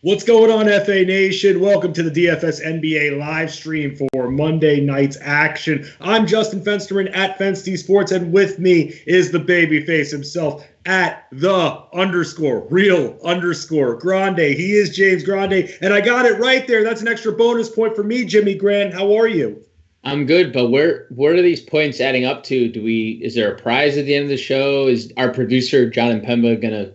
What's going on, FA Nation? Welcome to the DFS NBA live stream for Monday night's action. I'm Justin Fensterman at Fensty Sports, and with me is the babyface himself at _real_ Grande. He is James Grande, and I got it right there. That's an extra bonus point for me, Jimmy Grant. How are you? I'm good, but where are these points adding up to? Is there a prize at the end of the show? Is our producer John Impemba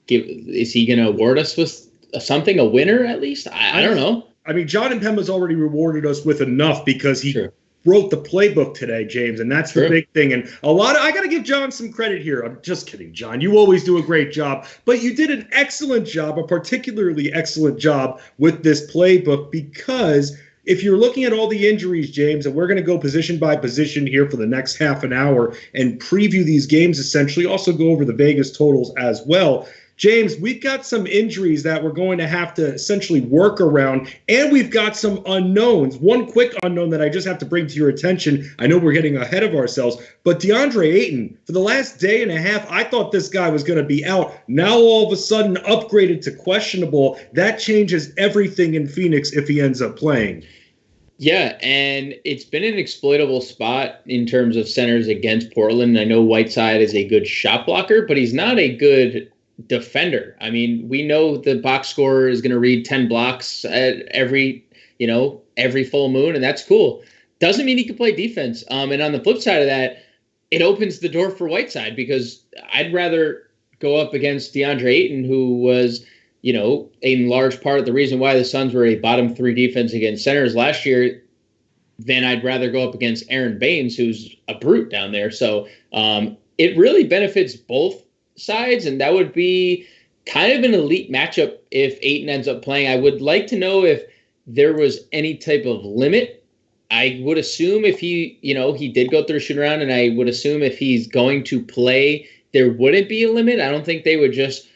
is he gonna award us with something, a winner at least? I don't know. I mean, John Impemba's already rewarded us with enough because he wrote the playbook today, James, and that's the big thing. And I got to give John some credit here. I'm just kidding, John. You always do a great job, but you did an excellent job, a particularly excellent job with this playbook, because if you're looking at all the injuries, James, and we're going to go position by position here for the next half an hour and preview these games, essentially, also go over the Vegas totals as well. James, we've got some injuries that we're going to have to essentially work around, and we've got some unknowns. One quick unknown that I just have to bring to your attention. I know we're getting ahead of ourselves, but Deandre Aiden, for the last day and a half, I thought this guy was going to be out. Now all of a sudden upgraded to questionable. That changes everything in Phoenix if he ends up playing. Yeah, and it's been an exploitable spot in terms of centers against Portland. I know Whiteside is a good shot blocker, but he's not a good defender. I mean, we know the box scorer is going to read 10 blocks at every full moon, and that's cool. Doesn't mean he can play defense. And on the flip side of that, it opens the door for Whiteside, because I'd rather go up against Deandre Aiden, who was, in large part the reason why the Suns were a bottom 3 defense against centers last year, than I'd rather go up against Aaron Baines, who's a brute down there. So it really benefits both sides, and that would be kind of an elite matchup if Ayton ends up playing. I would like to know if there was any type of limit. I would assume if he did go through a shoot around, and I would assume if he's going to play, there wouldn't be a limit. I don't think they would just,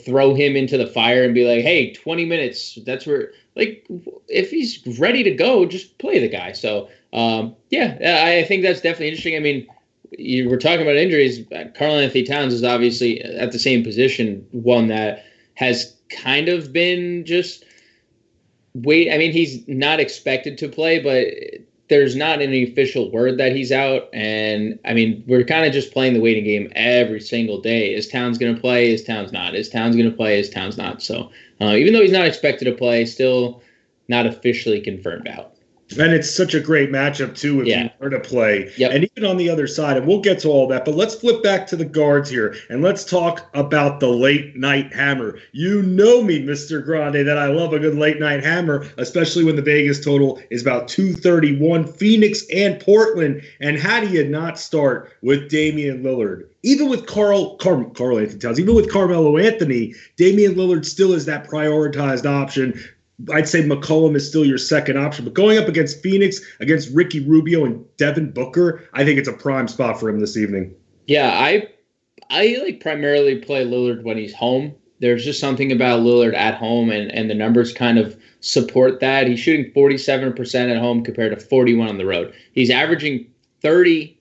throw him into the fire and be like, hey, 20 minutes. That's where, if he's ready to go, just play the guy. So, I think that's definitely interesting. I mean, you were talking about injuries. Karl-Anthony Towns is obviously at the same position, one that has kind of been just wait. I mean, he's not expected to play, but there's not any official word that he's out. And I mean, we're kind of just playing the waiting game every single day. Is Towns going to play? Is Towns not? Is Towns going to play? Is Towns not? So even though he's not expected to play, still not officially confirmed out. And it's such a great matchup, too, if you were to play. Yep. And even on the other side, and we'll get to all that, but let's flip back to the guards here, and let's talk about the late-night hammer. You know me, Mr. Grande, that I love a good late-night hammer, especially when the Vegas total is about 231, Phoenix and Portland. And how do you not start with Damian Lillard? Even with Karl-Anthony Towns, even with Carmelo Anthony, Damian Lillard still is that prioritized option. I'd say McCollum is still your second option, but going up against Phoenix, against Ricky Rubio and Devin Booker, I think it's a prime spot for him this evening. Yeah, I primarily play Lillard when he's home. There's just something about Lillard at home, and the numbers kind of support that. He's shooting 47% at home compared to 41 on the road. He's averaging 30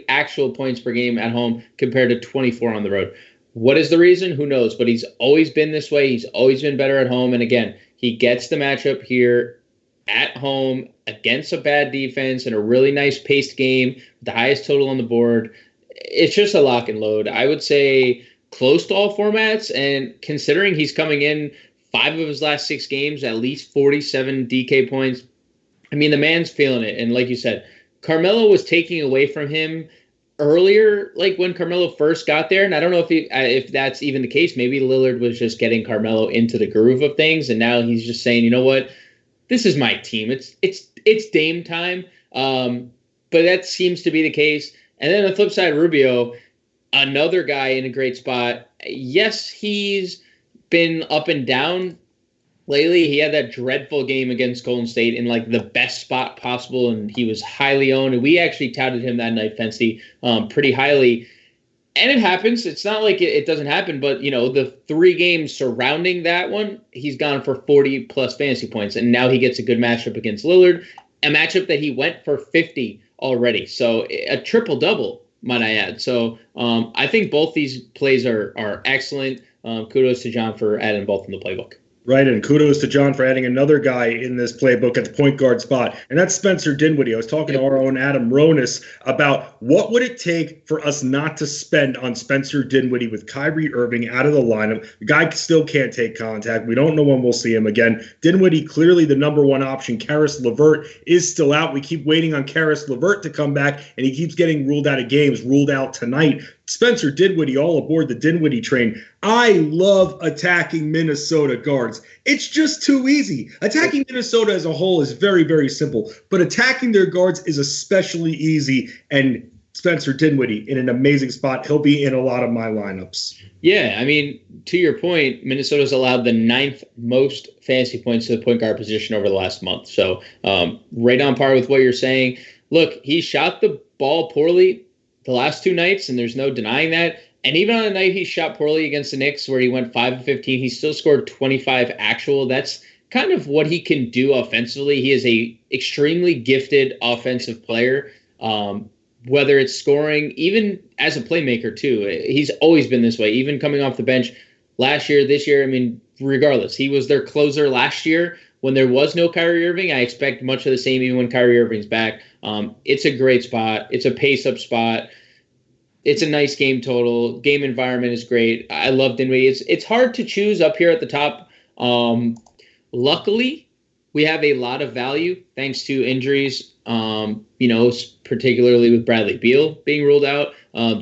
actual points per game at home compared to 24 on the road. What is the reason? Who knows? But he's always been this way. He's always been better at home. And again, he gets the matchup here at home against a bad defense and a really nice paced game, the highest total on the board. It's just a lock and load. I would say close to all formats. And considering he's coming in 5 of his last 6 games, at least 47 DK points, I mean, the man's feeling it. And like you said, Carmelo was taking away from him earlier, like when Carmelo first got there, and I don't know if that's even the case. Maybe Lillard was just getting Carmelo into the groove of things, and now he's just saying, you know what, this is my team. It's Dame time. But that seems to be the case. And then on the flip side, Rubio, another guy in a great spot. Yes, he's been up and down lately. He had that dreadful game against Golden State in the best spot possible, and he was highly owned. And we actually touted him that night, Fensty, pretty highly. And it happens. It's not like it doesn't happen, but the 3 games surrounding that one, he's gone for 40+ fantasy points, and now he gets a good matchup against Lillard, a matchup that he went for 50 already. So a triple double, might I add. So I think both these plays are excellent. kudos to John for adding both in the playbook. Right, and kudos to John for adding another guy in this playbook at the point guard spot, and that's Spencer Dinwiddie. I was talking to our own Adam Ronis about what would it take for us not to spend on Spencer Dinwiddie with Kyrie Irving out of the lineup. The guy still can't take contact. We don't know when we'll see him again. Dinwiddie, clearly the number one option. Karis LeVert is still out. We keep waiting on Karis LeVert to come back, and he keeps getting ruled out of games, ruled out tonight. Spencer Dinwiddie all aboard the Dinwiddie train. I love attacking Minnesota guards. It's just too easy. Attacking Minnesota as a whole is very, very simple, but attacking their guards is especially easy, and Spencer Dinwiddie in an amazing spot. He'll be in a lot of my lineups. Yeah, I mean, to your point, Minnesota's allowed the 9th most fantasy points to the point guard position over the last month. So right on par with what you're saying. Look, he shot the ball poorly the last 2 nights, and there's no denying that. And even on a night he shot poorly against the Knicks where he went 5 of 15, he still scored 25 actual. That's kind of what he can do offensively. He is a extremely gifted offensive player, whether it's scoring, even as a playmaker too. He's always been this way, even coming off the bench last year, this year. I mean, regardless, he was their closer last year when there was no Kyrie Irving. I expect much of the same even when Kyrie Irving's back. It's a great spot. It's a pace-up spot. It's a nice game total. Game environment is great. I love Dinwiddie. It's hard to choose up here at the top. Luckily, we have a lot of value thanks to injuries, particularly with Bradley Beal being ruled out.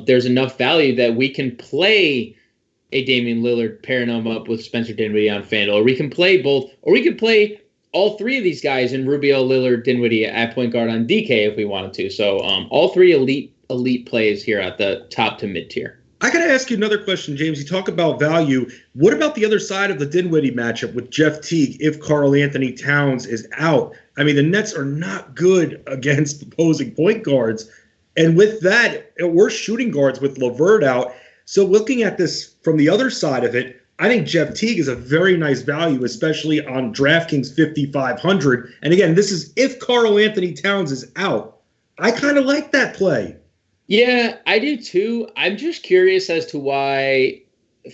There's enough value that we can play a Damian Lillard pairing him up with Spencer Dinwiddie on FanDuel, or we can play both, or we could play all 3 of these guys in Rubio, Lillard, Dinwiddie at point guard on DK if we wanted to. So all 3 elite plays here at the top to mid tier. I got to ask you another question, James. You talk about value. What about the other side of the Dinwiddie matchup with Jeff Teague if Karl-Anthony Towns is out? I mean, the Nets are not good against opposing point guards. And with that, we're shooting guards with LeVert out. So looking at this from the other side of it, I think Jeff Teague is a very nice value, especially on DraftKings 5,500. And again, this is if Karl-Anthony Towns is out. I kind of like that play. Yeah, I do too. I'm just curious as to why,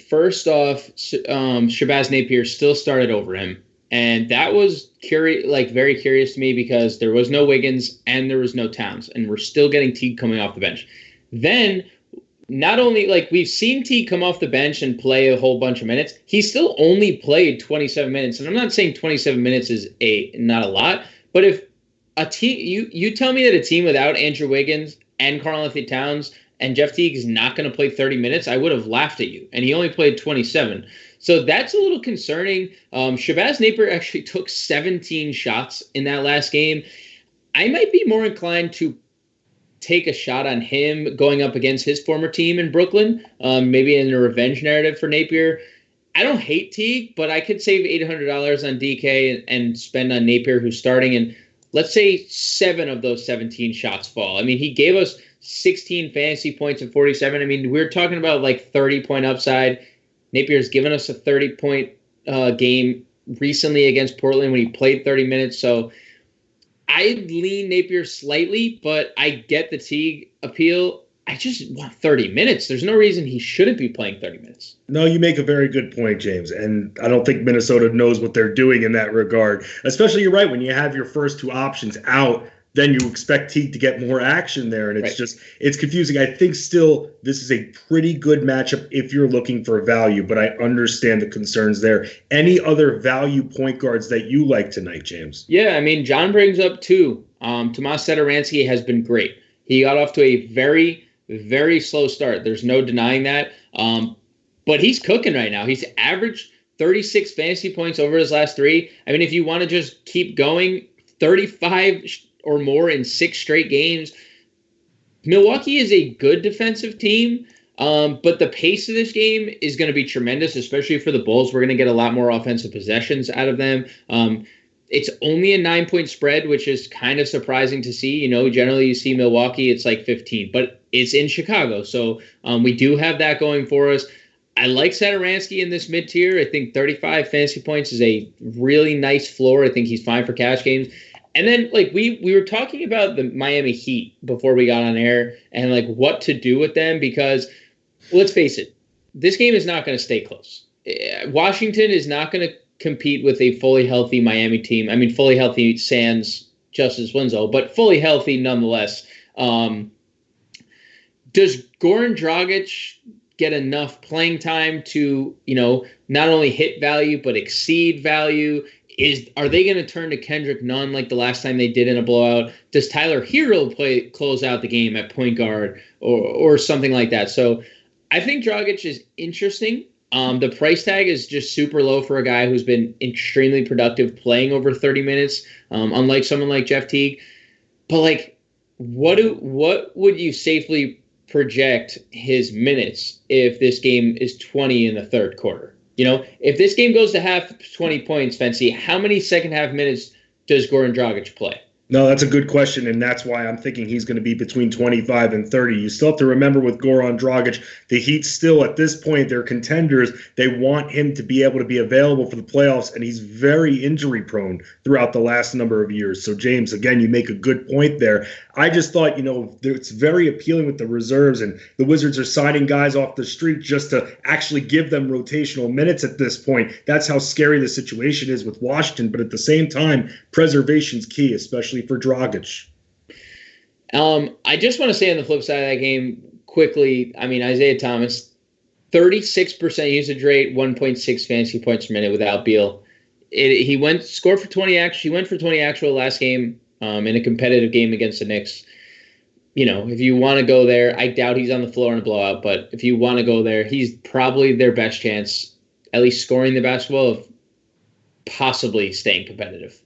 first off, Shabazz Napier still started over him. And that was very curious to me because there was no Wiggins and there was no Towns. And we're still getting Teague coming off the bench. Then, not only, we've seen Teague come off the bench and play a whole bunch of minutes, he still only played 27 minutes. And I'm not saying 27 minutes is not a lot, but if a team, you tell me that a team without Andrew Wiggins and Karl-Anthony Towns and Jeff Teague is not going to play 30 minutes, I would have laughed at you. And he only played 27. So that's a little concerning. Shabazz Napier actually took 17 shots in that last game. I might be more inclined to take a shot on him going up against his former team in Brooklyn, maybe in a revenge narrative for Napier. I don't hate Teague, but I could save $800 on DK and spend on Napier, who's starting. And let's say 7 of those 17 shots fall. I mean, he gave us 16 fantasy points and 47. I mean, we're talking about 30-point upside. Napier's given us a 30-point game recently against Portland when he played 30 minutes. So I'd lean Napier slightly, but I get the Teague appeal. I just want 30 minutes. There's no reason he shouldn't be playing 30 minutes. No, you make a very good point, James. And I don't think Minnesota knows what they're doing in that regard. Especially, you're right, when you have your first 2 options out, then you expect Teague to get more action there. And it's right. It's confusing. I think still this is a pretty good matchup if you're looking for value, but I understand the concerns there. Any other value point guards that you like tonight, James? Yeah, I mean, John brings up 2. Tomas Satoransky has been great. He got off to a very, very slow start. There's no denying that. But he's cooking right now. He's averaged 36 fantasy points over his last 3. I mean, if you want to just keep going, 35 or more in 6 straight games. Milwaukee is a good defensive team, but the pace of this game is going to be tremendous, especially for the Bulls. We're going to get a lot more offensive possessions out of them. It's only a 9-point spread, which is kind of surprising to see. Generally you see Milwaukee, it's 15, but it's in Chicago. So we do have that going for us. I like Satoransky in this mid-tier. I think 35 fantasy points is a really nice floor. I think he's fine for cash games. And then, we were talking about the Miami Heat before we got on air and, what to do with them because, let's face it, this game is not going to stay close. Washington is not going to compete with a fully healthy Miami team. I mean, fully healthy sans Justice Winslow, but fully healthy nonetheless. Does Goran Dragic get enough playing time to, not only hit value, but exceed value? Are they going to turn to Kendrick Nunn like the last time they did in a blowout? Does Tyler Hero close out the game at point guard or something like that? So I think Dragic is interesting. The price tag is just super low for a guy who's been extremely productive playing over 30 minutes, unlike someone like Jeff Teague. But what would you safely project his minutes if this game is 20 in the third quarter? If this game goes to half 20 points, Fancy, how many second half minutes does Goran Dragic play? No, that's a good question, and that's why I'm thinking he's going to be between 25 and 30. You still have to remember with Goran Dragic, the Heat still, at this point, they're contenders. They want him to be able to be available for the playoffs, and he's very injury-prone throughout the last number of years. So, James, again, you make a good point there. I just thought, it's very appealing with the reserves, and the Wizards are signing guys off the street just to actually give them rotational minutes at this point. That's how scary the situation is with Washington, but at the same time, preservation's key, especially for Dragic. I just want to say on the flip side of that game quickly, Isiah Thomas, 36% usage rate, 1.6 fantasy points per minute without Beal. He went for 20 actual last game in a competitive game against the Knicks. If you want to go there, I doubt he's on the floor in a blowout, but if you want to go there, he's probably their best chance, at least scoring the basketball, of possibly staying competitive.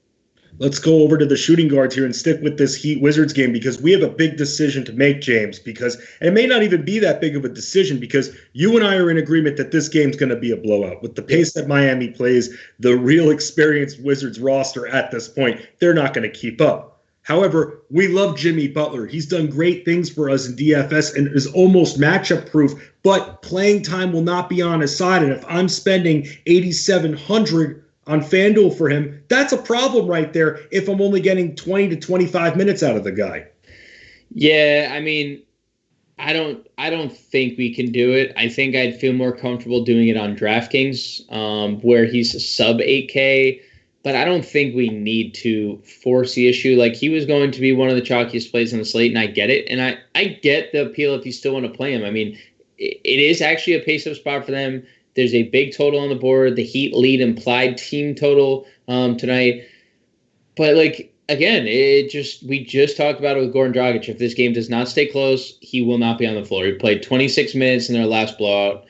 Let's go over to the shooting guards here and stick with this Heat-Wizards game because we have a big decision to make, James, and it may not even be that big of a decision because you and I are in agreement that this game's going to be a blowout. With the pace that Miami plays, the real experienced Wizards roster at this point, they're not going to keep up. However, we love Jimmy Butler. He's done great things for us in DFS and is almost matchup-proof, but playing time will not be on his side, and if I'm spending $8,700 on FanDuel for him, that's a problem right there if I'm only getting 20 to 25 minutes out of the guy. Yeah, I don't think we can do it. I think I'd feel more comfortable doing it on DraftKings, where he's a sub 8K, but I don't think we need to force the issue. He was going to be one of the chalkiest plays on the slate, and I get it. And I get the appeal if you still want to play him. It is actually a pace-up spot for them. There's a big total on the board. The Heat lead implied team total tonight. But again, we just talked about it with Goran Dragic. If this game does not stay close, he will not be on the floor. He played 26 minutes in their last blowout.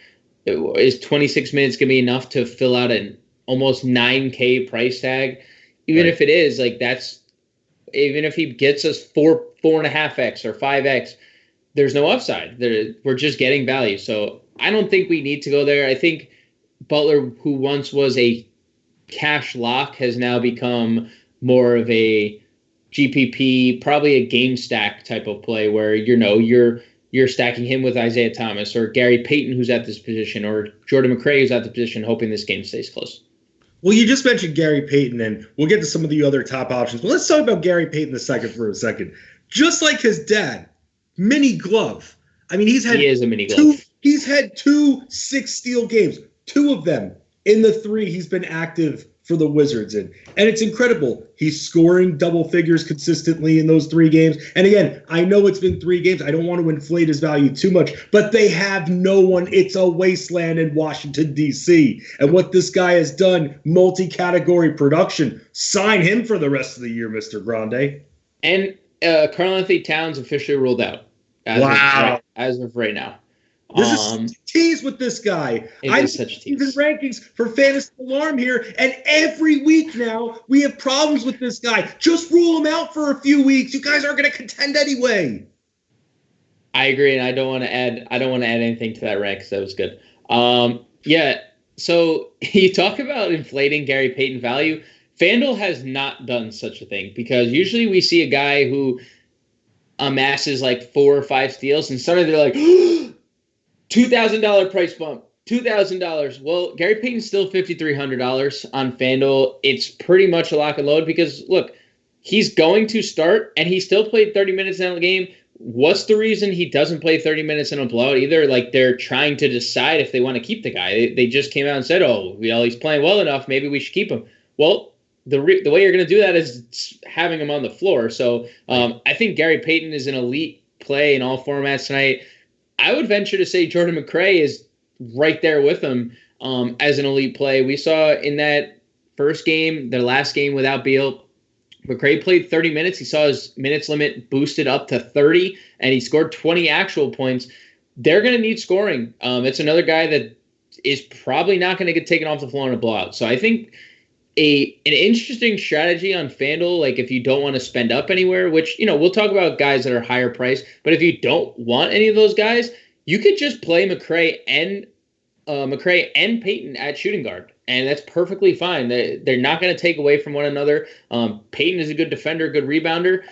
Is 26 minutes going to be enough to fill out an almost 9K price tag? Even if it is, even if he gets us 4.5x or 5x, there's no upside. We're just getting value. So I don't think we need to go there. I think Butler, who once was a cash lock, has now become more of a GPP, probably a game stack type of play where, you're stacking him with Isiah Thomas or Gary Payton, who's at this position, or Jordan Mccray, who's at the position, hoping this game stays close. Well, you just mentioned Gary Payton, and we'll get to some of the other top options. But let's talk about Gary Payton for a second. Just like his dad, mini glove. He is a mini glove. He's had 2 6-steal games, 2 of them in the 3 he's been active for the Wizards in. And it's incredible. He's scoring double figures consistently in those 3 games. And again, I know it's been 3 games. I don't want to inflate his value too much, but they have no one. It's a wasteland in Washington, D.C. And what this guy has done, multi-category production, sign him for the rest of the year, Mr. Grande. And Karl-Anthony Towns officially ruled out as of right now. This is such a tease with this guy. I'm such a tease. Rankings for Fantasy Alarm here, and every week now we have problems with this guy. Just rule him out for a few weeks. You guys aren't going to contend anyway. I agree, and I don't want to add anything to that rank because that was good. Yeah. So you talk about inflating Gary Payton value. FanDuel has not done such a thing because usually we see a guy who amasses 4 or 5 steals, and suddenly they're like, $2,000 price bump, $2,000. Well, Gary Payton's still $5,300 on FanDuel. It's pretty much a lock and load because, look, he's going to start, and he still played 30 minutes in the game, what's the reason he doesn't play 30 minutes in a blowout either? Like, they're trying to decide if they want to keep the guy. They just came out and said, oh, well, he's playing well enough, maybe we should keep him. Well, the way you're going to do that is having him on the floor. So I think Gary Payton is an elite play in all formats tonight. I would venture to say Jordan Mccray is right there with him as an elite play. We saw in that first game, their last game without Beal, Mccray played 30 minutes. He saw his minutes limit boosted up to 30, and he scored 20 actual points. They're going to need scoring. It's another guy that is probably not going to get taken off the floor in a blowout. So I think an interesting strategy on FanDuel, like if you don't want to spend up anywhere, which, we'll talk about guys that are higher priced, but if you don't want any of those guys, you could just play Mccray and Payton at shooting guard, and that's perfectly fine. They're not going to take away from one another. Payton is a good defender, good rebounder.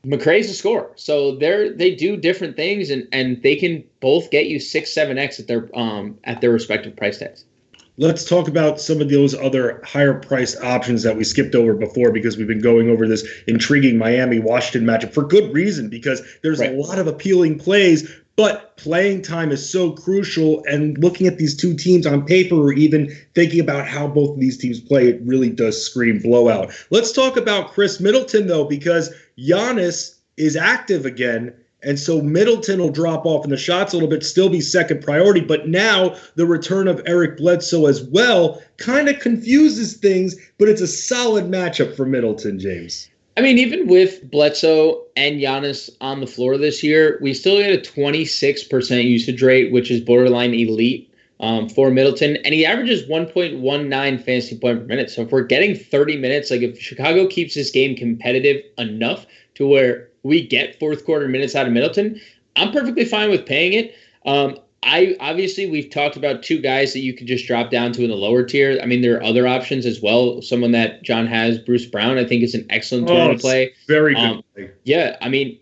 McCray's a scorer. So they do different things, and they can both get you 6-7x at their respective price tags. Let's talk about some of those other higher priced options that we skipped over before, because we've been going over this intriguing Miami-Washington matchup for good reason, because there's a lot of appealing plays, but playing time is so crucial. And looking at these two teams on paper, or even thinking about how both of these teams play, it really does scream blowout. Let's talk about Chris Middleton, though, because Giannis is active again. And so Middleton will drop off in the shots a little bit, still be second priority. But now the return of Eric Bledsoe as well kind of confuses things, but it's a solid matchup for Middleton, James. I mean, even with Bledsoe and Giannis on the floor this year, we still get a 26% usage rate, which is borderline elite for Middleton. And he averages 1.19 fantasy point per minute. So if we're getting 30 minutes, like if Chicago keeps this game competitive enough to where we get fourth quarter minutes out of Middleton, I'm perfectly fine with paying it. Obviously, we've talked about two guys that you could just drop down to in the lower tier. I mean, there are other options as well. Someone that John has, Bruce Brown, I think is an excellent tournament play. Very good play. Yeah, I mean,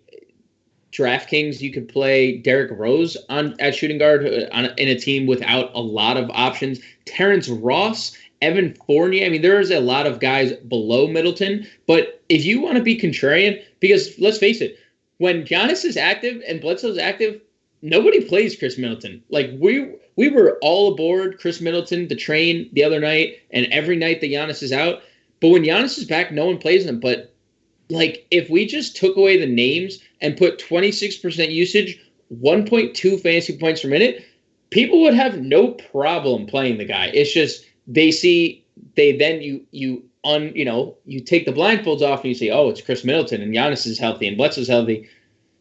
DraftKings, you could play Derrick Rose at shooting guard in a team without a lot of options. Terrence Ross, Evan Fournier. I mean, there's a lot of guys below Middleton. But if you want to be contrarian, because let's face it, when Giannis is active and Bledsoe's active, nobody plays Chris Middleton. Like we were all aboard Chris Middleton, the train, the other night, and every night that Giannis is out. But when Giannis is back, no one plays him. But like if we just took away the names and put 26% usage, 1.2 fantasy points per minute, people would have no problem playing the guy. It's just you take the blindfolds off and you say, oh, it's Chris Middleton and Giannis is healthy and Bledsoe's healthy.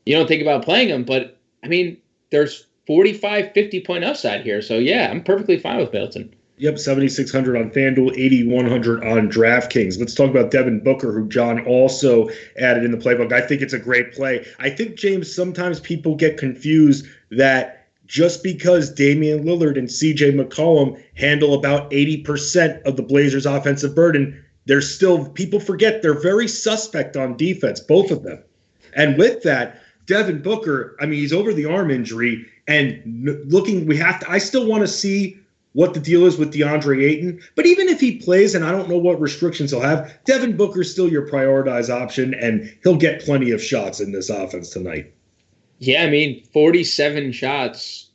You don't think about playing him, but I mean, there's 45, 50 point upside here. So yeah, I'm perfectly fine with Middleton. Yep, 7,600 on FanDuel, 8,100 on DraftKings. Let's talk about Devin Booker, who John also added in the playbook. I think it's a great play. I think, James, sometimes people get confused that just because Damian Lillard and CJ McCollum handle about 80% of the Blazers' offensive burden, there's still people forget they're very suspect on defense, both of them. And with that, Devin Booker, I mean, he's over the arm injury, and I still want to see what the deal is with Deandre Aiden. But even if he plays, and I don't know what restrictions he'll have, Devin Booker's still your prioritized option, and he'll get plenty of shots in this offense tonight. Yeah, I mean, 47 shots.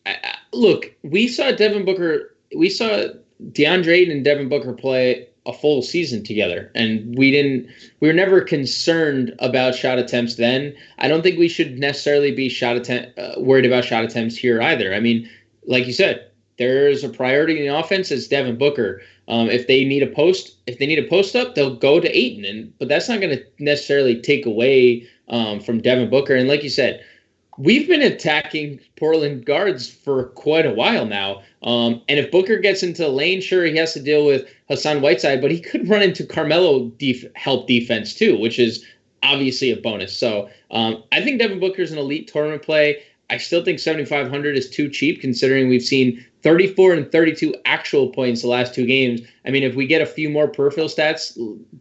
Look, we saw DeAndre Aiden and Devin Booker play a full season together, and we were never concerned about shot attempts then. I don't think we should necessarily be worried about shot attempts here either. I mean, like you said, there's a priority in the offense. It's Devin Booker. If they need a post up, they'll go to Ayton, but that's not going to necessarily take away from Devin Booker. And like you said, we've been attacking Portland guards for quite a while now. And if Booker gets into the lane, sure, he has to deal with Hassan Whiteside, but he could run into Carmelo help defense too, which is obviously a bonus. So I think Devin Booker is an elite tournament play. I still think 7,500 is too cheap considering we've seen 34 and 32 actual points the last two games. I mean, if we get a few more peripheral stats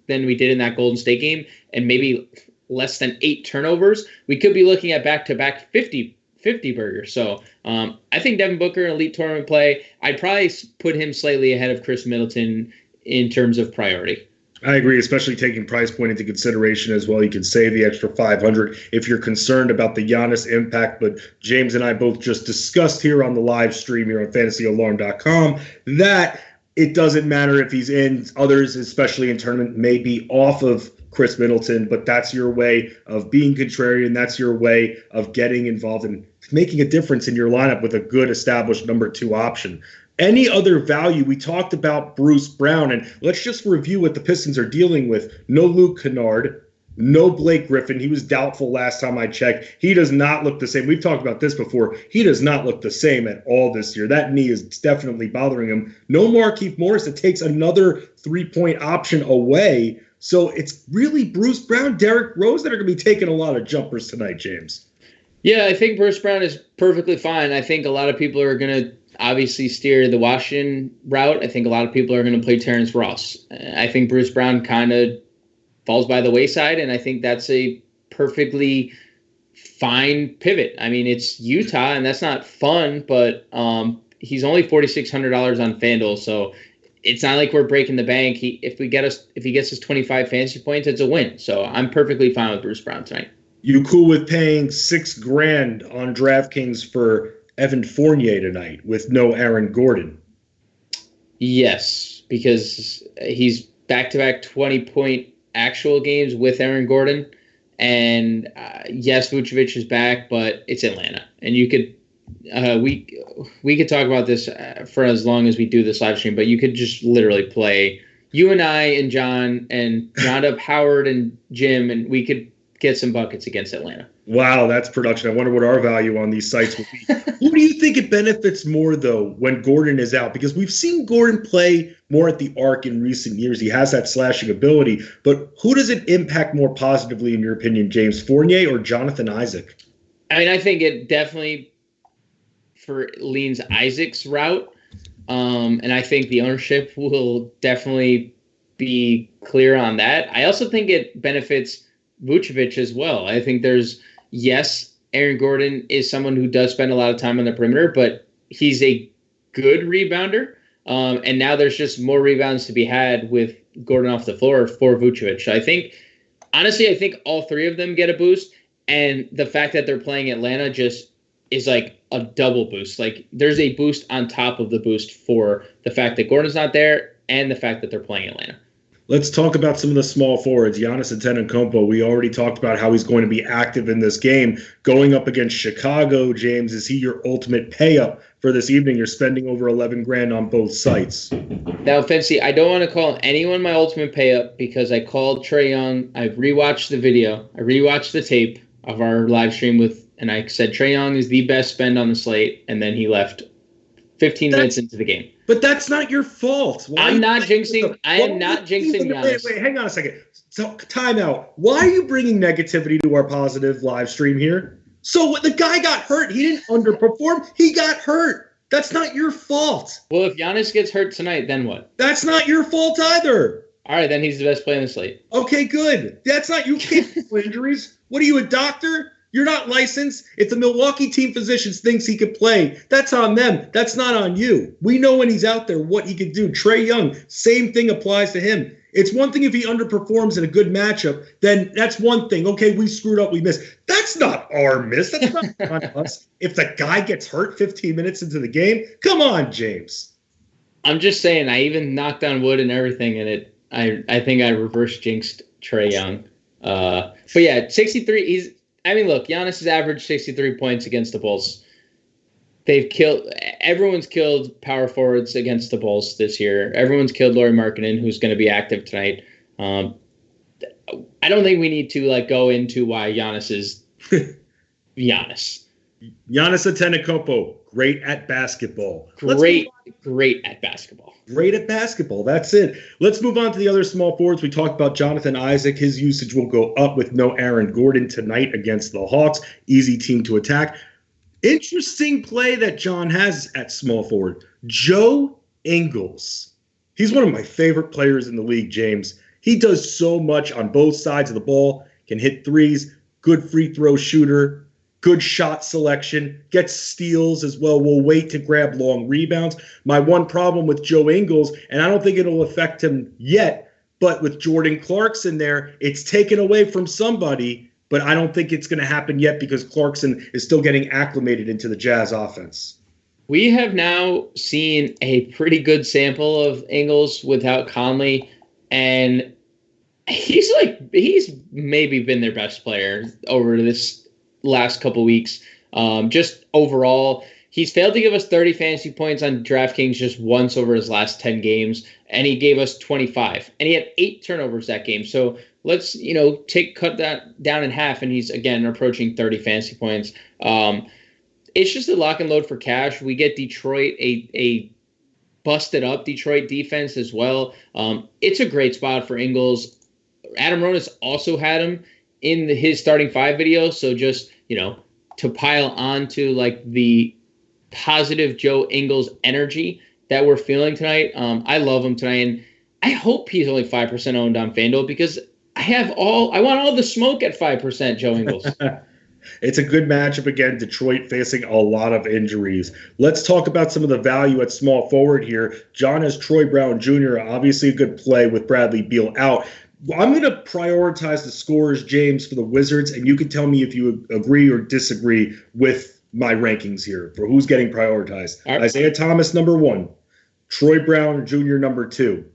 than we did in that Golden State game and maybe less than 8 turnovers, we could be looking at back-to-back 50 burgers. So I think Devin Booker, an elite tournament play. I'd probably put him slightly ahead of Chris Middleton in terms of priority. I agree, especially taking price point into consideration as well. You can save the extra 500 if you're concerned about the Giannis impact. But James and I both just discussed here on the live stream here on fantasyalarm.com that it doesn't matter if he's in. Others, especially in tournament, may be off of Chris Middleton, but that's your way of being contrarian. That's your way of getting involved and making a difference in your lineup with a good established number 2 option. Any other value? We talked about Bruce Brown, and let's just review what the Pistons are dealing with. No Luke Kennard, no Blake Griffin. He was doubtful last time I checked. He does not look the same. We've talked about this before. He does not look the same at all this year. That knee is definitely bothering him. No Markieff Morris. It takes another 3-point option away. So it's really Bruce Brown, Derrick Rose that are going to be taking a lot of jumpers tonight, James. Yeah, I think Bruce Brown is perfectly fine. I think a lot of people are going to obviously steer the Washington route. I think a lot of people are going to play Terrence Ross. I think Bruce Brown kind of falls by the wayside, and I think that's a perfectly fine pivot. I mean, it's Utah, and that's not fun, but he's only $4,600 on FanDuel, so it's not like we're breaking the bank. If he gets his 25 fantasy points, it's a win. So I'm perfectly fine with Bruce Brown tonight. You cool with paying $6,000 on DraftKings for Evan Fournier tonight with no Aaron Gordon? Yes, because he's back-to-back 20-point actual games with Aaron Gordon. And yes, Vucevic is back, but it's Atlanta. And you could we could talk about this for as long as we do this live stream, but you could just literally play you and I and John and round up Howard and Jim, and we could get some buckets against Atlanta. Wow, that's production. I wonder what our value on these sites would be. Who do you think it benefits more, though, when Gordon is out? Because we've seen Gordon play more at the arc in recent years. He has that slashing ability. But who does it impact more positively, in your opinion, James? Fournier or Jonathan Isaac? I mean, I think it definitely leans Isaac's route. And I think the ownership will definitely be clear on that. I also think it benefits Vucevic as well. I think Aaron Gordon is someone who does spend a lot of time on the perimeter, but he's a good rebounder. And now there's just more rebounds to be had with Gordon off the floor for Vucevic. So I think all three of them get a boost. And the fact that they're playing Atlanta just is like a double boost. Like there's a boost on top of the boost for the fact that Gordon's not there and the fact that they're playing Atlanta. Let's talk about some of the small forwards. Giannis Antetokounmpo, we already talked about how he's going to be active in this game. Going up against Chicago, James, is he your ultimate pay-up for this evening? You're spending over $11,000 on both sites. Now, Fancy, I don't want to call anyone my ultimate pay-up because I called Trae Young. I rewatched the video. I rewatched the tape of our live stream and I said Trae Young is the best spend on the slate, and then he left 15 minutes into the game. But that's not your fault. I am not jinxing Giannis. Wait, hang on a second. So, time out. Why are you bringing negativity to our positive live stream here? So the guy got hurt. He didn't underperform. He got hurt. That's not your fault. Well, if Giannis gets hurt tonight, then what? That's not your fault either. All right, then he's the best player on the slate. Okay, good. That's not you can't handle injuries. What are you, a doctor? You're not licensed. If the Milwaukee team physicians thinks he could play, that's on them. That's not on you. We know when he's out there what he could do. Trae Young, same thing applies to him. It's one thing if he underperforms in a good matchup, then that's one thing. Okay, we screwed up, we missed. That's not our miss. That's not on us. If the guy gets hurt 15 minutes into the game, come on, James. I'm just saying, I even knocked on wood and everything, and I think I reverse jinxed Trae Young. But yeah, 63. Look, Giannis has averaged 63 points against the Bulls. Everyone's killed power forwards against the Bulls this year. Everyone's killed Lauri Markkanen, who's going to be active tonight. I don't think we need to go into why Giannis is Giannis. Giannis Antetokounmpo, great at basketball. Great at basketball. Great at basketball. That's it. Let's move on to the other small forwards. We talked about Jonathan Isaac. His usage will go up with no Aaron Gordon tonight against the Hawks. Easy team to attack. Interesting play that John has at small forward. Joe Ingles. He's one of my favorite players in the league, James. He does so much on both sides of the ball. Can hit threes. Good free throw shooter. Good shot selection, gets steals as well. Will wait to grab long rebounds. My one problem with Joe Ingles, and I don't think it'll affect him yet, But with Jordan Clarkson there, it's taken away from somebody, but I don't think it's going to happen yet because Clarkson is still getting acclimated into the Jazz offense. We have now seen a pretty good sample of Ingles without Conley, and he's maybe been their best player over this last couple weeks. Just overall, he's failed to give us 30 fantasy points on DraftKings just once over his last 10 games, and he gave us 25. And he had 8 turnovers that game. So let's, cut that down in half, and he's, again, approaching 30 fantasy points. It's just a lock and load for cash. We get Detroit, a busted up Detroit defense as well. It's a great spot for Ingles. Adam Ronis also had him in his starting 5 video. So just, to pile on to like the positive Joe Ingles energy that we're feeling tonight. I love him tonight. And I hope he's only 5% owned on FanDuel because I want all the smoke at 5%, Joe Ingles. It's a good matchup again. Detroit facing a lot of injuries. Let's talk about some of the value at small forward here. John has Troy Brown Jr., obviously a good play with Bradley Beal out. I'm going to prioritize the scorers, James, for the Wizards, and you can tell me if you agree or disagree with my rankings here for who's getting prioritized. Right. Isiah Thomas, number 1. Troy Brown Jr., number 2.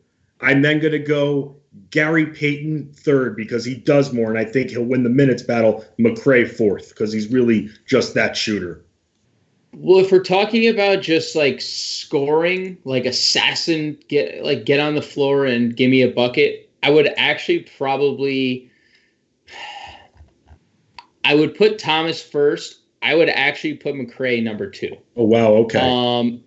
I'm then going to go Gary Payton 3rd because he does more, and I think he'll win the minutes battle. Mccray 4th because he's really just that shooter. Well, if we're talking about just like scoring, like assassin, get on the floor and give me a bucket, I would actually I would put Thomas first. I would actually put Mccray number 2. Oh, wow. Okay.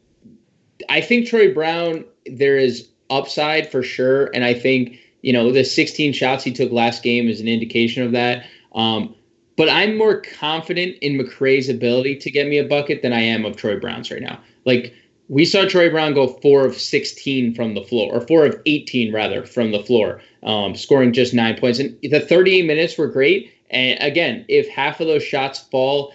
I think Troy Brown, there is upside for sure. And I think, the 16 shots he took last game is an indication of that. But I'm more confident in McCray's ability to get me a bucket than I am of Troy Brown's right now. Like, we saw Troy Brown go 4 of 16 from the floor, or 4 of 18 rather from the floor, scoring just 9 points. And the 38 minutes were great. And again, if half of those shots fall,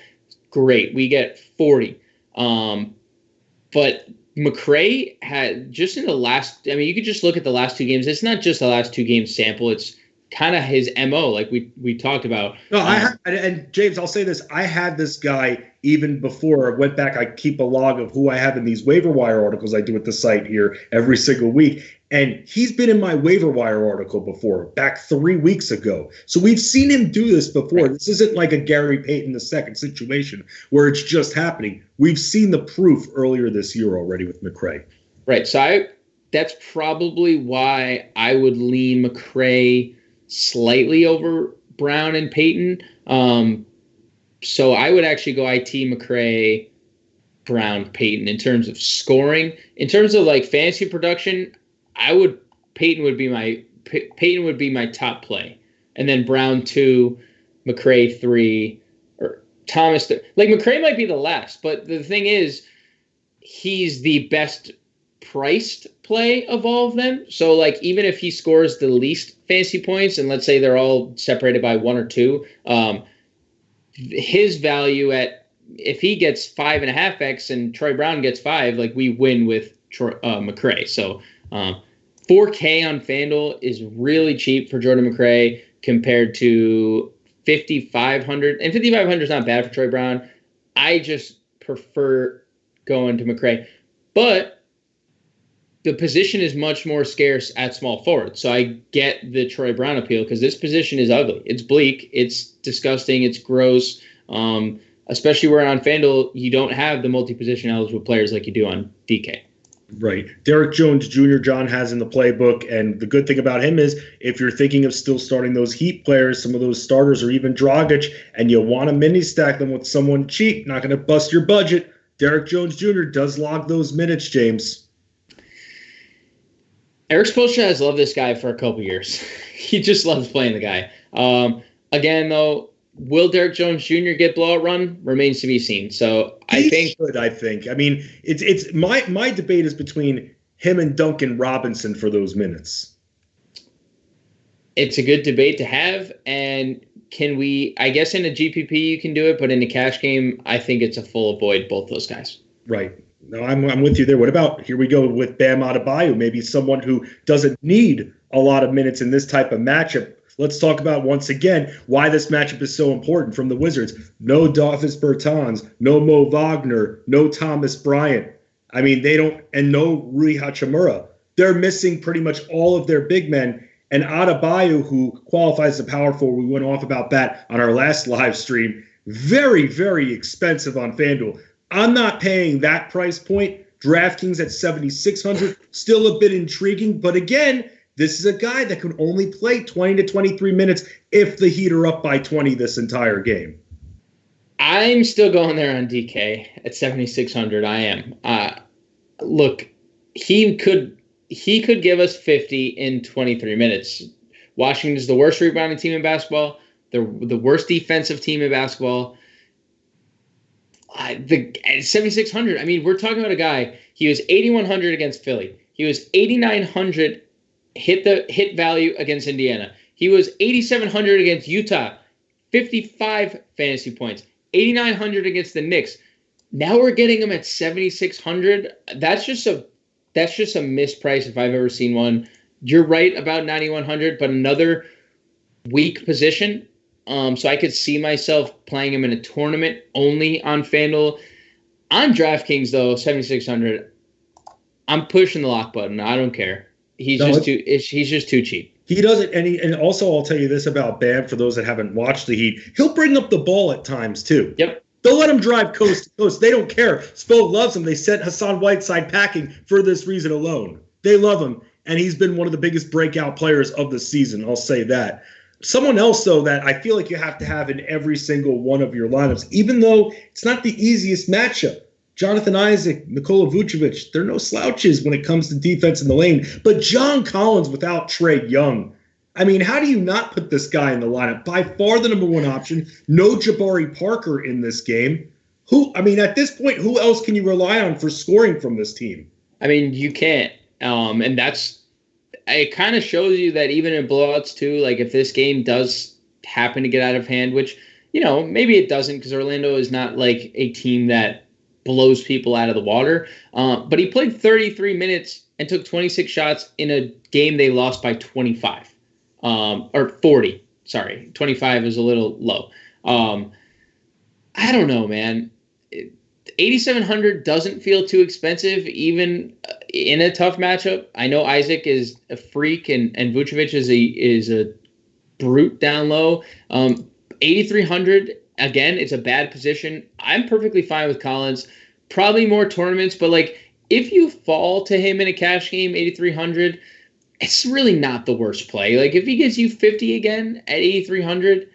great. We get 40. But Mccray had just in the last, you could just look at the last 2 games. It's not just the last 2 games sample. It's kind of his MO, like we talked about. No, and James, I'll say this. I had this guy even before I went back. I keep a log of who I have in these waiver wire articles I do at the site here every single week. And he's been in my waiver wire article before, back 3 weeks ago. So we've seen him do this before. Right. This isn't like a Gary Payton II situation where it's just happening. We've seen the proof earlier this year already with Mccray. Right. So that's probably why I would lean Mccray slightly over Brown and Payton. So I would actually go Mccray, Brown, Payton in terms of scoring. In terms of like fantasy production, Payton would be my top play, and then Brown 2, Mccray 3, or Thomas 3. Like Mccray might be the last, but the thing is, he's the best priced play of all of them. So like even if he scores the least fantasy points, and let's say they're all separated by 1 or 2, his value if he gets 5.5x and Troy Brown gets 5, like we win with Mccray. So 4K on FanDuel is really cheap for Jordan Mccray compared to 5,500. And 5,500 is not bad for Troy Brown. I just prefer going to Mccray. But the position is much more scarce at small forward. So I get the Troy Brown appeal because this position is ugly. It's bleak. It's disgusting. It's gross. Especially where on FanDuel, you don't have the multi-position eligible players like you do on DK. Right. Derrick Jones Jr. John has in the playbook, and the good thing about him is if you're thinking of still starting those Heat players, some of those starters, or even Dragic, and you want to mini-stack them with someone cheap, not going to bust your budget, Derrick Jones Jr. does log those minutes, James. Eric Spoelstra has loved this guy for a couple years. He just loves playing the guy. Again, though, will Derrick Jones Jr. get blowout run? Remains to be seen. So I think. I mean, it's my debate is between him and Duncan Robinson for those minutes. It's a good debate to have, and I guess in a GPP you can do it, but in a cash game, I think it's a full avoid both those guys. Right. No, I'm with you there. What about, here we go with Bam Adebayo, maybe someone who doesn't need a lot of minutes in this type of matchup. Let's talk about, once again, why this matchup is so important from the Wizards. No Davis Bertans, no Mo Wagner, no Thomas Bryant. I mean, they don't, and no Rui Hachimura. They're missing pretty much all of their big men. And Adebayo, who qualifies as a power forward, we went off about that on our last live stream, very, very expensive on FanDuel. I'm not paying that price point. DraftKings at 7,600, still a bit intriguing. But again, this is a guy that can only play 20 to 23 minutes if the Heat are up by 20 this entire game. I'm still going there on DK at 7,600. I am. Look, he could give us 50 in 23 minutes. Washington is the worst rebounding team in basketball. They're the worst defensive team in basketball. At 7,600, I mean, we're talking about a guy. He was 8,100 against Philly. He was 8,900 hit value against Indiana. He was 8,700 against Utah, 55 fantasy points, 8,900 against the Knicks. Now we're getting him at 7,600. That's just a misprice if I've ever seen one. You're right about 9,100, but another weak position. So I could see myself playing him in a tournament only on FanDuel. On DraftKings, though, 7,600, I'm pushing the lock button. I don't care. He's just too cheap. He doesn't, and also I'll tell you this about Bam, for those that haven't watched the Heat, he'll bring up the ball at times too. Yep. They'll let him drive coast to coast. They don't care. Spo loves him. They sent Hassan Whiteside packing for this reason alone. They love him, and he's been one of the biggest breakout players of the season. I'll say that. Someone else, though, that I feel like you have to have in every single one of your lineups, even though it's not the easiest matchup. Jonathan Isaac, Nikola Vucevic, they're no slouches when it comes to defense in the lane. But John Collins without Trae Young. I mean, how do you not put this guy in the lineup? By far the number one option. No Jabari Parker in this game. At this point, who else can you rely on for scoring from this team? I mean, you can't. And it kind of shows you that even in blowouts too, like if this game does happen to get out of hand, which, maybe it doesn't, because Orlando is not like a team that blows people out of the water. But he played 33 minutes and took 26 shots in a game they lost by 25. Or 40. Sorry, 25 is a little low. I don't know, man. 8,700 doesn't feel too expensive, even in a tough matchup. I know Isaac is a freak, and Vucevic is a brute down low. 8,300, again, it's a bad position. I'm perfectly fine with Collins. Probably more tournaments, but like if you fall to him in a cash game, 8,300, it's really not the worst play. Like if he gives you 50 again at 8,300,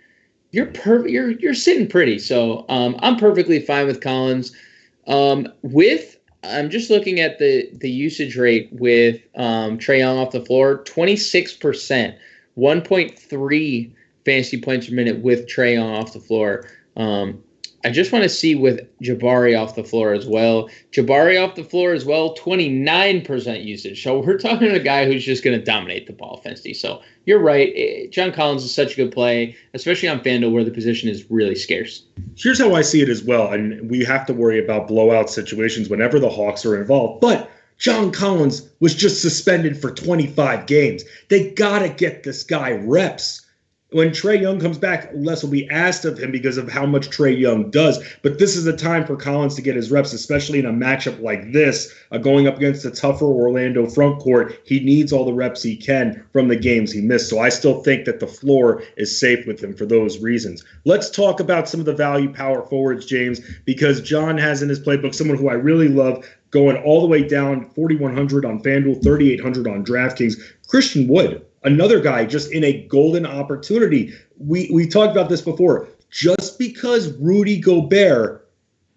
you're sitting pretty. So I'm perfectly fine with Collins. I'm just looking at the usage rate with Trae Young off the floor, 26%, 1.3 fantasy points per minute with Trae Young off the floor. I just want to see with Jabari off the floor as well. 29% usage. So we're talking to a guy who's just going to dominate the ball offensively. So you're right. John Collins is such a good play, especially on FanDuel where the position is really scarce. Here's how I see it as well. And we have to worry about blowout situations whenever the Hawks are involved. But John Collins was just suspended for 25 games. They got to get this guy reps. When Trae Young comes back, less will be asked of him because of how much Trae Young does. But this is the time for Collins to get his reps, especially in a matchup like this, going up against a tougher Orlando front court. He needs all the reps he can from the games he missed. So I still think that the floor is safe with him for those reasons. Let's talk about some of the value power forwards, James, because John has in his playbook someone who I really love, going all the way down, 4,100 on FanDuel, 3,800 on DraftKings, Christian Wood. Another guy just in a golden opportunity. We talked about this before. Just because Rudy Gobert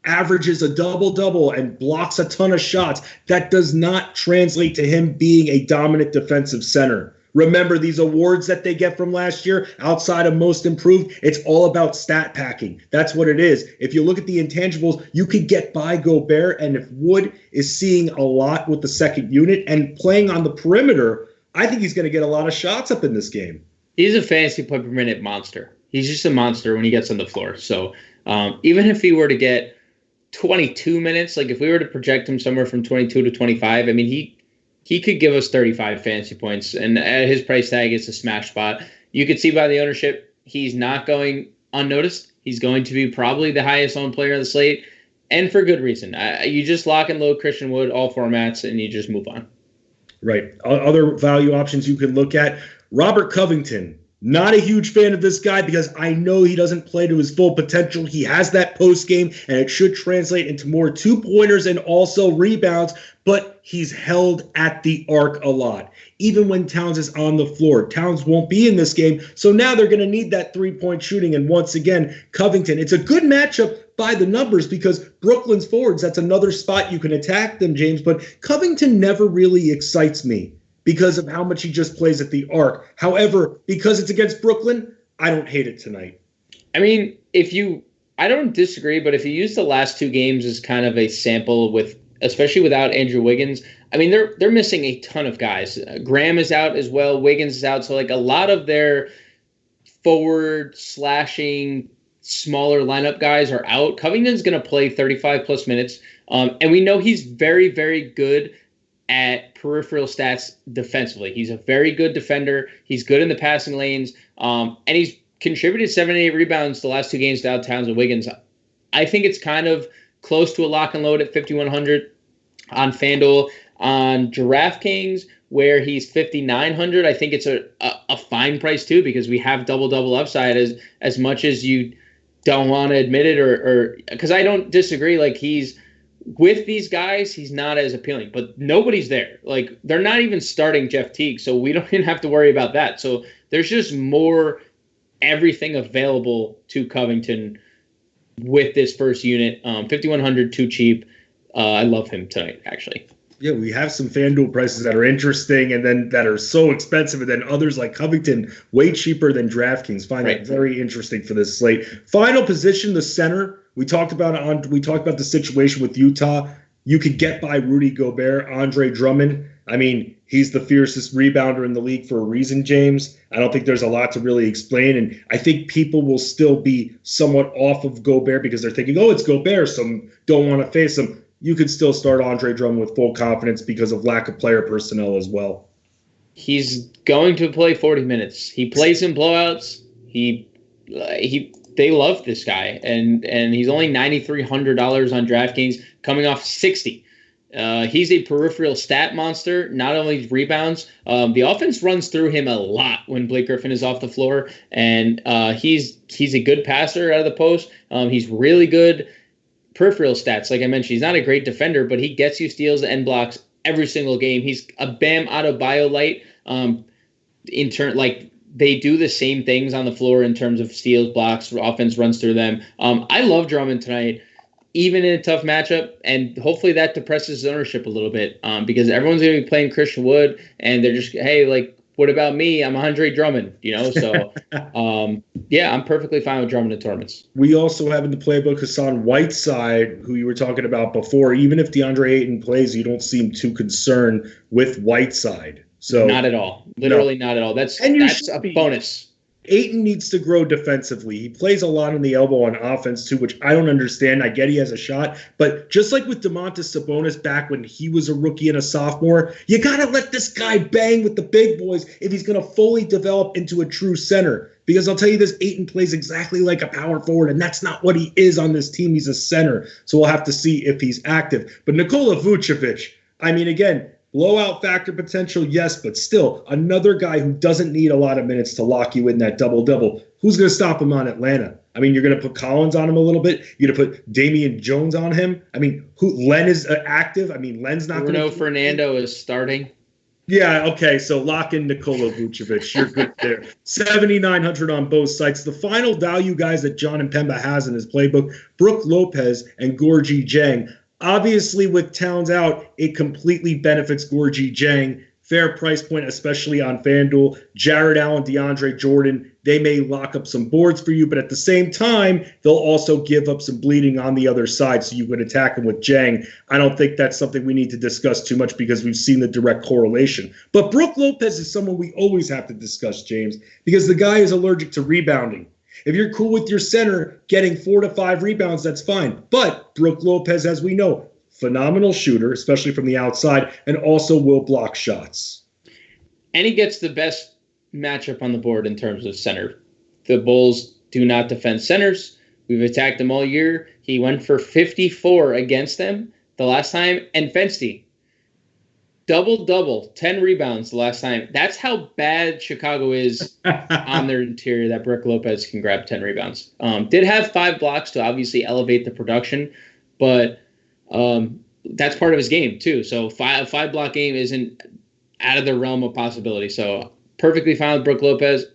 averages a double-double and blocks a ton of shots, that does not translate to him being a dominant defensive center. Remember these awards that they get from last year outside of most improved, it's all about stat packing. That's what it is. If you look at the intangibles, you could get by Gobert, and if Wood is seeing a lot with the second unit and playing on the perimeter, I think he's going to get a lot of shots up in this game. He's a fantasy point per minute monster. He's just a monster when he gets on the floor. So even if he were to get 22 minutes, like if we were to project him somewhere from 22 to 25, I mean, he could give us 35 fantasy points. And at his price tag, it's a smash spot. You could see by the ownership, he's not going unnoticed. He's going to be probably the highest owned player on the slate, and for good reason. You just lock and load Christian Wood, all formats, and you just move on. Right. Other value options you can look at. Robert Covington. Not a huge fan of this guy because I know he doesn't play to his full potential. He has that post game, and it should translate into more 2-pointers and also rebounds, but he's held at the arc a lot. Even when Towns is on the floor, Towns won't be in this game, so now they're going to need that 3-point shooting. And once again, Covington, it's a good matchup by the numbers because Brooklyn's forwards, that's another spot you can attack them, James, but Covington never really excites me because of how much he just plays at the arc. However, because it's against Brooklyn, I don't hate it tonight. I mean, I don't disagree, but if you use the last 2 games as kind of a sample especially without Andrew Wiggins, I mean, they're missing a ton of guys. Graham is out as well. Wiggins is out. So like a lot of their forward slashing smaller lineup guys are out. Covington's going to play 35 plus minutes. And we know he's very, very good at peripheral stats defensively. He's a very good defender. He's good in the passing lanes. And he's contributed 7 and 8 rebounds the last 2 games without Towns and Wiggins. I think it's kind of close to a lock and load at 5,100 on FanDuel. On DraftKings, where he's 5,900, I think it's a fine price too, because we have double upside as much as you don't want to admit it, or because I don't disagree. Like, he's with these guys, he's not as appealing, but nobody's there. Like, they're not even starting Jeff Teague, so we don't even have to worry about that. So there's just more everything available to Covington with this first unit. 5,100, too cheap. I love him tonight, actually. Yeah, we have some FanDuel prices that are interesting and then that are so expensive, and then others like Covington way cheaper than DraftKings. Find that very interesting for this slate. Final position, the center. We talked about the situation with Utah. You could get by Rudy Gobert, Andre Drummond. I mean, he's the fiercest rebounder in the league for a reason, James. I don't think there's a lot to really explain, and I think people will still be somewhat off of Gobert because they're thinking, oh, it's Gobert, so don't want to face him. You could still start Andre Drummond with full confidence because of lack of player personnel as well. He's going to play 40 minutes. He plays in blowouts. They love this guy, and he's only $9,300 on DraftKings, coming off 60. He's a peripheral stat monster, not only rebounds. The offense runs through him a lot when Blake Griffin is off the floor, and he's a good passer out of the post. He's really good peripheral stats. Like I mentioned, he's not a great defender, but he gets you steals and blocks every single game. He's a Bam Adebayo light. They do the same things on the floor in terms of steals, blocks, offense runs through them. I love Drummond tonight, even in a tough matchup, and hopefully that depresses his ownership a little bit because everyone's going to be playing Christian Wood, and they're just, hey, like, what about me? I'm Andre Drummond, So, yeah, I'm perfectly fine with Drummond in tournaments. We also have in the playbook Hassan Whiteside, who you were talking about before. Even if Deandre Aiden plays, you don't seem too concerned with Whiteside. So not at all. Literally not at all. That's a bonus. Ayton needs to grow defensively. He plays a lot on the elbow on offense, too, which I don't understand. I get he has a shot. But just like with Domantas Sabonis back when he was a rookie and a sophomore, you got to let this guy bang with the big boys if he's going to fully develop into a true center. Because I'll tell you this, Ayton plays exactly like a power forward, and that's not what he is on this team. He's a center. So we'll have to see if he's active. But Nikola Vucevic, I mean, again, blowout factor potential, yes, but still another guy who doesn't need a lot of minutes to lock you in that double-double. Who's going to stop him on Atlanta? I mean, you're going to put Collins on him a little bit. You're going to put Damian Jones on him. I mean, Len is active. I mean, Len's not going to. Bruno Fernando is starting. Yeah, okay, so lock in Nikola Vucevic. You're good there. 7,900 on both sites. The final value guys that John and Pemba has in his playbook, Brook Lopez and Gorgui Dieng. Obviously, with Towns out, it completely benefits Gorgui Dieng. Fair price point, especially on FanDuel. Jared Allen, DeAndre Jordan, they may lock up some boards for you, but at the same time, they'll also give up some bleeding on the other side, so you would attack them with Dieng. I don't think that's something we need to discuss too much because we've seen the direct correlation. But Brook Lopez is someone we always have to discuss, James, because the guy is allergic to rebounding. If you're cool with your center getting 4 to 5 rebounds, that's fine. But Brook Lopez, as we know, phenomenal shooter, especially from the outside, and also will block shots. And he gets the best matchup on the board in terms of center. The Bulls do not defend centers. We've attacked them all year. He went for 54 against them the last time. And Fensty, double-double, 10 rebounds the last time. That's how bad Chicago is on their interior that Brook Lopez can grab 10 rebounds. Did have 5 blocks to obviously elevate the production, but that's part of his game too. So five block game isn't out of the realm of possibility. So perfectly fine with Brook Lopez.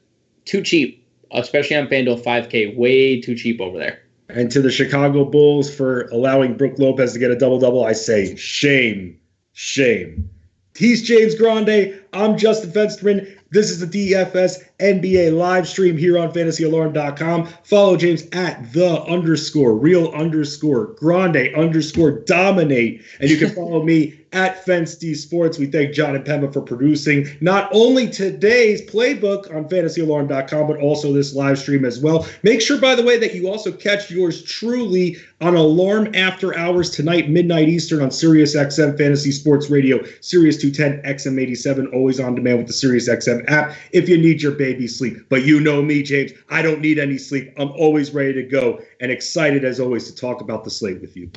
Too cheap, especially on FanDuel. 5K, way too cheap over there. And to the Chicago Bulls for allowing Brook Lopez to get a double-double, I say shame, shame. He's James Grande. I'm Justin Fensterman. This is the DFS NBA live stream here on fantasyalarm.com. Follow James at @the_real_Grande_dominate. And you can follow me at FenSD Sports. We thank John and Pemba for producing not only today's playbook on fantasyalarm.com, but also this live stream as well. Make sure, by the way, that you also catch yours truly on Alarm After Hours tonight, midnight Eastern on Sirius XM Fantasy Sports Radio, Sirius 210 XM87, always on demand with the Sirius XM app if you need your baby sleep. But you know me, James, I don't need any sleep. I'm always ready to go and excited as always to talk about the slate with you.